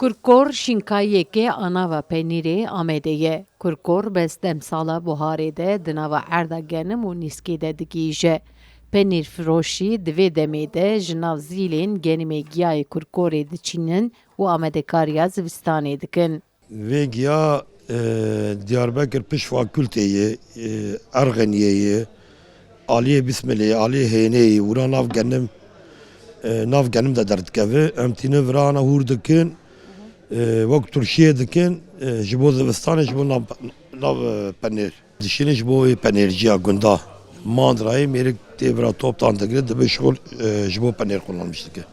Kurkor şinkayeke ana ve penire Amedeye. Kurkor bes demsala buharede dınava erda genim u niskede dikije. Penir firoşi dve demede jinav zilin genime giyay kurkore diçinin u amedekariya zivistane dikin. Ve giya Diyarbakır Piş Fakülteyi, Erganiyeyi, Aliye Bismillah, Aliye Heyneyi, Uran nav genim de derdkevi, emtini virana hurdikin, vak Türkiye dikin, jibo zivistanı jibo nav penir. Dişini jibo penirciya gunda. Mandrayı merik tevra toptan dikri, dibe şol jibo penir kullanmıştık.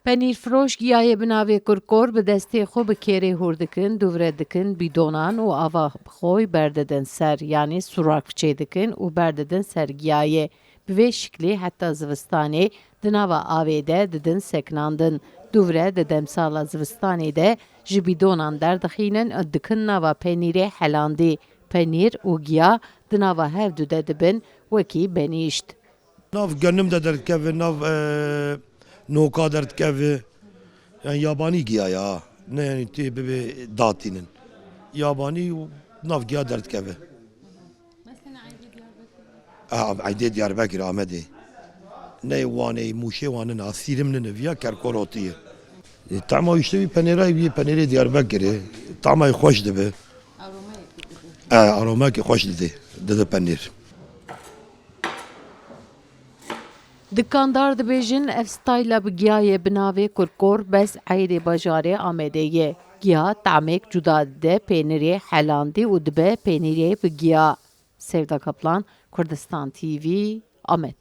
Penîr firoş giyaye binavê kurkor bi destê xwe bi kêrê hûr dikin, dûvre dikin, bîdonan û ava xwe berdidin ser yanî surak fiçê dikin û berdidin ser giyayê. Bi vê şiklî heta zivistanê di nava avê de didin seknandin. Dûvre di demsala zivistanê de ji bîdonan derdixînin û dikin nava penîrê helandî. Penîr û giya di nava hev du de dibin wekî benîşt. Nav gönlüm de derdkevi, nav noka derdkevi. Yani yabani giya ya. Ne yani bebe datinin. Yabani nav giya derdkevi. Ayde Diyarbakır Ahmet'e. Ne vane muşe vane nasirim ne neviya kerkorotiye. Tama işte bir penere Diyarbakır'ı. Tama hoş dibe. Aroma ki hoş dedi penir. Dikandar dibêjin ev stayla bi giyayê binavê kurkor bes eyrê bajarê Amedeyê. Giya temek cuda dide penirê helandî û dibe penîrê bi giya. Sevda Kaplan, Kurdistan TV, Amed.